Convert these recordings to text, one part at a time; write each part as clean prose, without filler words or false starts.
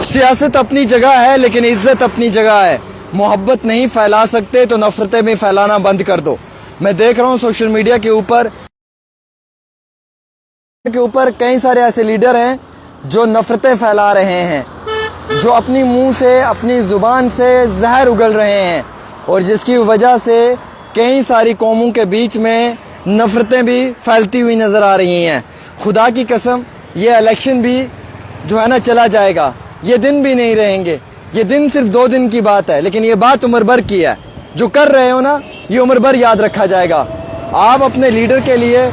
सियासत अपनी जगह है लेकिन इज्जत अपनी जगह है। मोहब्बत नहीं फैला सकते तो नफरतें भी फैलाना बंद कर दो। मैं देख रहा हूँ सोशल मीडिया के ऊपर कई सारे ऐसे लीडर हैं जो नफरतें फैला रहे हैं, जो अपनी मुंह से अपनी ज़ुबान से जहर उगल रहे हैं और जिसकी वजह से कई सारी कौमों के बीच में नफरतें भी फैलती हुई नज़र आ रही हैं। खुदा की कसम ये इलेक्शन भी जो है ना चला जाएगा, ये दिन भी नहीं रहेंगे। ये दिन सिर्फ 2 दिन की बात है, लेकिन ये बात उम्र भर की है। जो कर रहे हो ना ये उम्र भर याद रखा जाएगा। आप अपने लीडर के लिए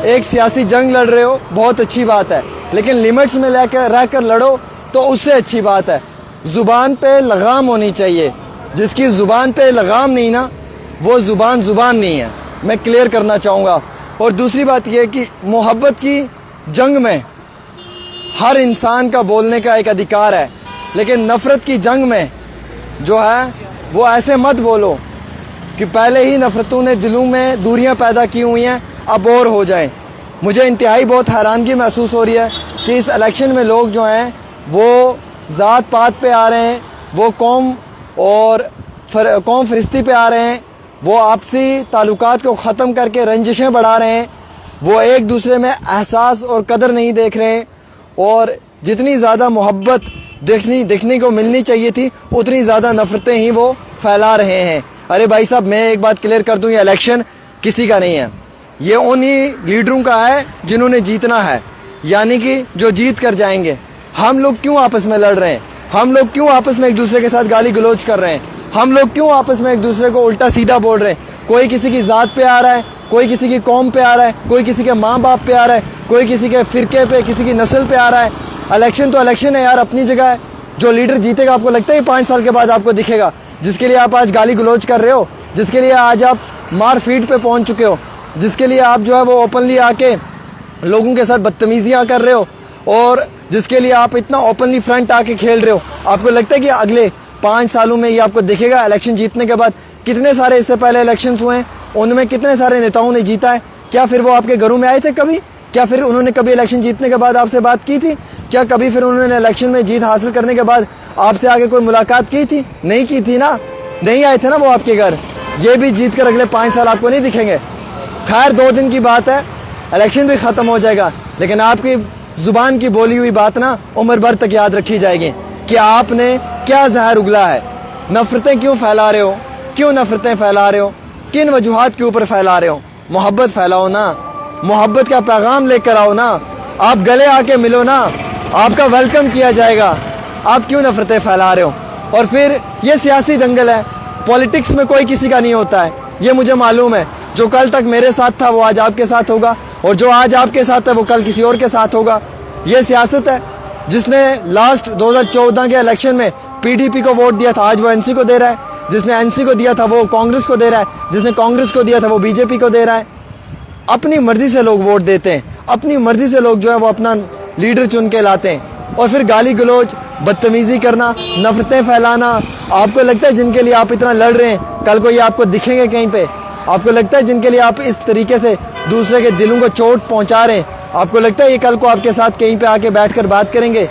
एक सियासी जंग लड़ रहे हो, बहुत अच्छी बात है, लेकिन लिमिट्स में रहकर लड़ो तो उससे अच्छी बात है। ज़ुबान पे लगाम होनी चाहिए, जिसकी ज़ुबान पे लगाम नहीं ना वो ज़ुबान नहीं है। मैं क्लियर करना चाहूँगा। और दूसरी बात यह कि मोहब्बत की जंग में हर इंसान का बोलने का एक अधिकार है, लेकिन नफ़रत की जंग में जो है वो ऐसे मत बोलो कि पहले ही नफ़रतों ने दिलों में दूरियां पैदा की हुई हैं, अब और हो जाएं। मुझे इंतहाई बहुत हैरानगी महसूस हो रही है कि इस इलेक्शन में लोग जो हैं वो ज़ात पात पे आ रहे हैं, वो कौम फरिश्ती पे आ रहे हैं, वो आपसी ताल्लुकात को ख़त्म करके रंजिशें बढ़ा रहे हैं, वो एक दूसरे में एहसास और कदर नहीं देख रहे हैं। और जितनी ज़्यादा मोहब्बत देखने को मिलनी चाहिए थी उतनी ज़्यादा नफ़रतें ही वो फैला रहे हैं। अरे भाई साहब, मैं एक बात क्लियर कर दूं, ये इलेक्शन किसी का नहीं है, ये उन्हीं लीडरों का है जिन्होंने जीतना है, यानी कि जो जीत कर जाएंगे। हम लोग क्यों आपस में लड़ रहे हैं? हम लोग क्यों आपस में एक दूसरे के साथ गाली गलौज कर रहे हैं? हम लोग क्यों आपस में एक दूसरे को उल्टा सीधा बोल रहे हैं? कोई किसी की ज़ात पे आ रहा है, कोई किसी की कौम पे आ रहा है, कोई किसी के माँ बाप पे आ रहा है, कोई किसी के फ़िरके पे, किसी की नस्ल पे आ रहा है। इलेक्शन तो इलेक्शन है यार, अपनी जगह है। जो लीडर जीतेगा आपको लगता है 5 साल के बाद आपको दिखेगा? जिसके लिए आप आज गाली गलौज कर रहे हो, जिसके लिए आज आप मार फीट पे पहुंच चुके हो, जिसके लिए आप जो है वो ओपनली आके लोगों के साथ बदतमीजियाँ कर रहे हो, और जिसके लिए आप इतना ओपनली फ्रंट आके खेल रहे हो, आपको लगता है कि अगले 5 सालों में ये आपको दिखेगा? इलेक्शन जीतने के बाद कितने सारे इससे पहले इलेक्शंस हुए हैं, उनमें कितने सारे नेताओं ने जीता है। क्या फिर वो आपके घरों में आए थे कभी? क्या फिर उन्होंने कभी इलेक्शन जीतने के बाद आपसे बात की थी? क्या कभी फिर उन्होंने इलेक्शन में जीत हासिल करने के बाद आपसे आगे कोई मुलाकात की थी? नहीं की थी ना, नहीं आए थे ना वो आपके घर। ये भी जीत कर अगले 5 साल आपको नहीं दिखेंगे। खैर 2 दिन की बात है, इलेक्शन भी ख़त्म हो जाएगा, लेकिन आपकी ज़ुबान की बोली हुई बात ना उम्र भर तक याद रखी जाएगी कि आपने क्या जहर उगला है। नफ़रतें क्यों फैला रहे हो? क्यों नफ़रतें फैला रहे हो? किन वजूहात के ऊपर फैला रहे हो? मोहब्बत फैलाओ ना, मोहब्बत का पैगाम लेकर आओ ना, आप गले आके मिलो ना, आपका वेलकम किया जाएगा। आप क्यों नफ़रतें फैला रहे हो? और फिर ये सियासी दंगल है, पॉलिटिक्स में कोई किसी का नहीं होता है, ये मुझे मालूम है। जो कल तक मेरे साथ था वो आज आपके साथ होगा, और जो आज आपके साथ है वो कल किसी और के साथ होगा। ये सियासत है। जिसने लास्ट 2014 के इलेक्शन में PDP को वोट दिया था आज वो NC को दे रहा है, जिसने NC को दिया था वो कांग्रेस को दे रहा है, जिसने कांग्रेस को दिया था वो BJP को दे रहा है। अपनी मर्जी से लोग वोट देते हैं, अपनी मर्जी से लोग जो है वो अपना लीडर चुन के लाते हैं, और फिर गाली गलौज, बदतमीज़ी करना, नफ़रतें फैलाना। आपको लगता है जिनके लिए आप इतना लड़ रहे हैं कल को ये आपको दिखेंगे कहीं पे? आपको लगता है जिनके लिए आप इस तरीके से दूसरे के दिलों को चोट पहुंचा रहे हैं, आपको लगता है ये कल को आपके साथ कहीं पे आके बैठकर बात करेंगे?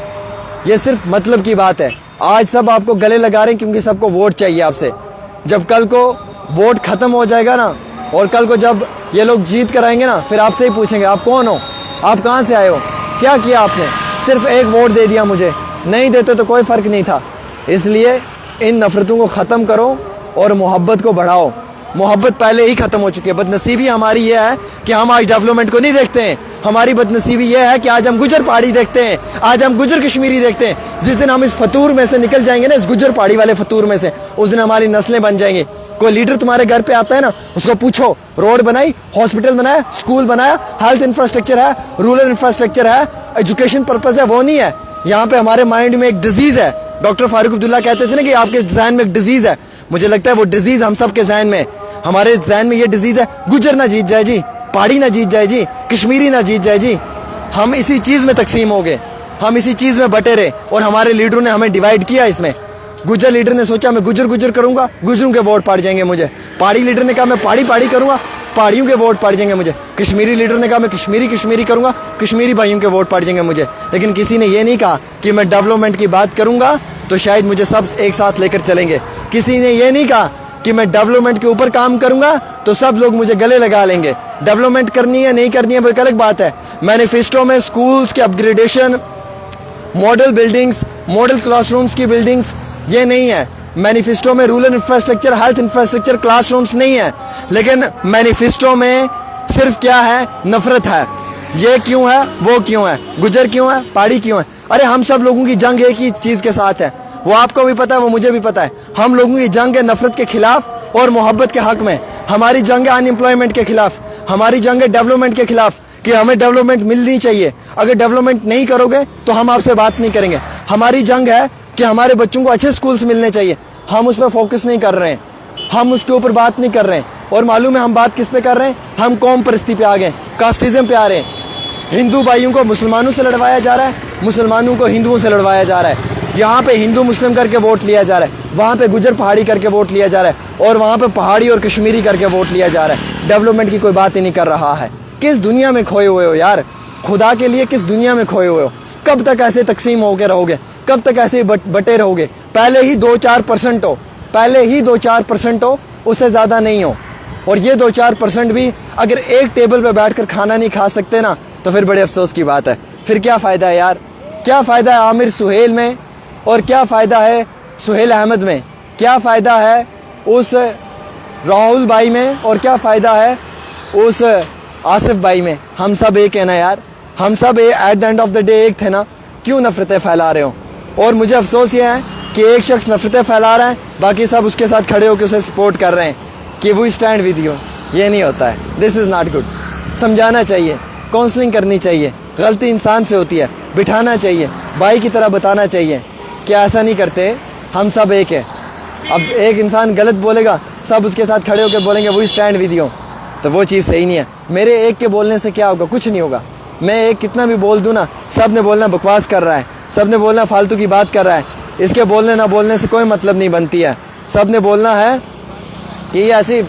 ये सिर्फ मतलब की बात है। आज सब आपको गले लगा रहे हैं क्योंकि सबको वोट चाहिए आपसे। जब कल को वोट ख़त्म हो जाएगा ना, और कल को जब ये लोग जीत कर आएंगे ना, फिर आपसे ही पूछेंगे आप कौन हो, आप कहाँ से आए हो, क्या किया आपने? सिर्फ एक वोट दे दिया मुझे, नहीं देते तो कोई फ़र्क नहीं था। इसलिए इन नफ़रतों को ख़त्म करो और मोहब्बत को बढ़ाओ। मोहब्बत पहले ही ख़त्म हो चुकी है। बदनसीबी हमारी ये है कि हम आज डेवलपमेंट को नहीं देखते हैं। हमारी बदनसीबी ये है कि आज हम गुजर पहाड़ी देखते हैं, आज हम गुजर कश्मीरी देखते हैं। जिस दिन हम इस फतूर में से निकल जाएंगे ना, इस गुजर पहाड़ी वाले फतूर में से, उस दिन हमारी नस्लें बन जाएंगी। कोई लीडर तुम्हारे घर पे आता है ना, उसको पूछो रोड बनाई, हॉस्पिटल बनाया, स्कूल बनाया, हेल्थ इंफ्रास्ट्रक्चर है, रूरल इंफ्रास्ट्रक्चर है, एजुकेशन पर्पज़ है, वो नहीं है। यहाँ पे हमारे माइंड में एक डिजीज़ है। डॉक्टर फारूक अब्दुल्ला कहते थे ना कि आपके जहन में एक डिजीज़ है। मुझे लगता है वो डिजीज़ हम सब के जहन में, हमारे जहन में ये डिजीज़ है, गुजर ना जीत जाए जी, पहाड़ी ना जीत जाए जी, कश्मीरी ना जीत जाए जी। हम इसी चीज़ में तकसीम हो गए, हम इसी चीज़ में बटे रहे, और हमारे लीडरों ने हमें डिवाइड किया इसमें। गुजर लीडर ने सोचा मैं गुजर करूंगा, गुजरों के वोट पड़ जाएंगे मुझे। पहाड़ी लीडर ने कहा मैं पहाड़ी करूंगा, पहाड़ियों के वोट पड़ जाएंगे मुझे। कश्मीरी लीडर ने कहा मैं कश्मीरी करूँगा, कश्मीरी भाइयों के वोट पड़ जाएंगे मुझे। लेकिन किसी ने ये नहीं कहा कि मैं डेवलपमेंट की बात करूँगा तो शायद मुझे सब एक साथ लेकर चलेंगे। किसी ने ये नहीं कहा कि मैं डेवलपमेंट के ऊपर काम करूँगा तो सब लोग मुझे गले लगा लेंगे। डेवलपमेंट करनी है नहीं करनी है वो एक अलग बात है। मैनिफेस्टो में स्कूल्स के upgradation, model buildings, model classrooms की बिल्डिंग्स ये नहीं है। मैनिफेस्टो में rural infrastructure, health infrastructure, classrooms नहीं है। लेकिन मैनिफेस्टो में सिर्फ क्या है, नफरत है। ये क्यों है, वो क्यों है, गुजर क्यों है, पहाड़ी क्यों है। अरे हम सब लोगों की जंग एक ही चीज़ के साथ है, वो आपको भी पता है, वो मुझे भी पता है। हम लोगों की जंग है नफरत के खिलाफ और मोहब्बत के हक में। हमारी जंग है अनएम्प्लॉयमेंट के खिलाफ, हमारी जंग है डेवलपमेंट के खिलाफ कि हमें डेवलपमेंट मिलनी चाहिए। अगर डेवलपमेंट नहीं करोगे तो हम आपसे बात नहीं करेंगे। हमारी जंग है कि हमारे बच्चों को अच्छे स्कूल्स मिलने चाहिए। हम उस पर फोकस नहीं कर रहे हैं, हम उसके ऊपर बात नहीं कर रहे हैं। और मालूम है हम बात किस पे कर रहे हैं, हम कौम परस्ती पे आ गए, कास्टिज्म पे आ रहे हैं। हिंदू भाइयों को मुसलमानों से लड़वाया जा रहा है, मुसलमानों को हिंदुओं से लड़वाया जा रहा है। यहाँ पे हिंदू मुस्लिम करके वोट लिया जा रहा है, वहाँ पे गुजर पहाड़ी करके वोट लिया जा रहा है, और वहाँ पे पहाड़ी और कश्मीरी करके वोट लिया जा रहा है। डेवलपमेंट की कोई बात ही नहीं कर रहा है। किस दुनिया में खोए हुए हो यार, खुदा के लिए किस दुनिया में खोए हुए हो। कब तक ऐसे तकसीम होकर रहोगे, कब तक ऐसे बटे रहोगे। पहले ही 2-4% हो, पहले ही 2-4% हो, उससे ज़्यादा नहीं हो। और ये 2-4% भी अगर एक टेबल पे बैठकर खाना नहीं खा सकते ना तो फिर बड़े अफसोस की बात है। फिर क्या फ़ायदा है यार, क्या फ़ायदा है आमिर सुहेल में, और क्या फ़ायदा है सुहेल अहमद में, क्या फ़ायदा है उस राहुल भाई में, और क्या फ़ायदा है उस आसिफ भाई में। हम सब एक है ना यार, हम सब at the end of the day एक थे ना। क्यों नफरतें फैला रहे हो। और मुझे अफसोस ये है कि एक शख्स नफरतें फैला रहा है, बाकी सब उसके साथ खड़े होकर उसे सपोर्ट कर रहे हैं कि वो स्टैंड विद यू। ये नहीं होता है, दिस इज़ नॉट गुड। समझाना चाहिए, काउंसलिंग करनी चाहिए, गलती इंसान से होती है, बिठाना चाहिए, भाई की तरह बताना चाहिए कि ऐसा नहीं करते, हम सब एक है। अब एक इंसान गलत बोलेगा, सब उसके साथ खड़े होकर बोलेंगे वो स्टैंड विद यू, तो वो चीज़ सही नहीं है। मेरे एक के बोलने से क्या होगा, कुछ नहीं होगा। मैं एक कितना भी बोल दूँ ना, सब ने बोलना बकवास कर रहा है, सब ने बोलना फालतू की बात कर रहा है, इसके बोलने ना बोलने से कोई मतलब नहीं बनती है। सब ने बोलना है कि ये ऐसी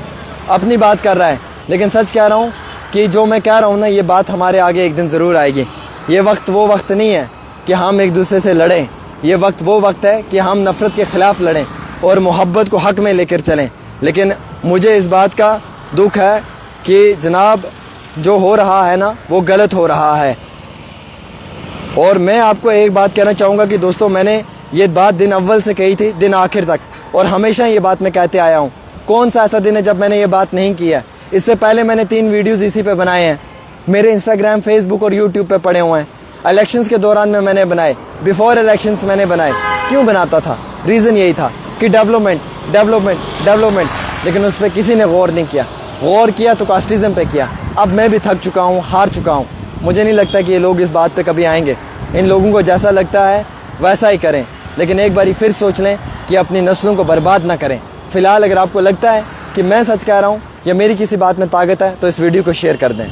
अपनी बात कर रहा है। लेकिन सच कह रहा हूँ कि जो मैं कह रहा हूँ ना, ये बात हमारे आगे एक दिन ज़रूर आएगी। ये वक्त वो वक्त नहीं है कि हम एक दूसरे से लड़ें, ये वक्त वो वक्त है कि हम नफ़रत के ख़िलाफ़ लड़ें और मोहब्बत को हक़ में लेकर चलें। लेकिन मुझे इस बात का दुख है कि जनाब जो हो रहा है ना वो गलत हो रहा है। और मैं आपको एक बात कहना चाहूँगा कि दोस्तों, मैंने ये बात दिन अव्वल से कही थी दिन आखिर तक, और हमेशा ये बात मैं कहते आया हूँ। कौन सा ऐसा दिन है जब मैंने ये बात नहीं की है। इससे पहले मैंने 3 वीडियोज़ इसी पे बनाए हैं, मेरे इंस्टाग्राम, फेसबुक और यूट्यूब पे पड़े हुए हैं। इलेक्शंस के दौरान में मैंने बनाए, बिफोर इलेक्शंस मैंने बनाए। क्यों बनाता था, रीज़न यही था कि डेवलपमेंट डेवलपमेंट डेवलपमेंट। लेकिन उस पर किसी ने गौर नहीं किया, गौर किया तो कास्टिज़म पे किया। अब मैं भी थक चुका हूँ, हार चुका हूँ। मुझे नहीं लगता कि ये लोग इस बात पे कभी आएंगे। इन लोगों को जैसा लगता है वैसा ही करें, लेकिन एक बारी फिर सोच लें कि अपनी नस्लों को बर्बाद ना करें। फ़िलहाल अगर आपको लगता है कि मैं सच कह रहा हूँ या मेरी किसी बात में ताकत है तो इस वीडियो को शेयर कर दें।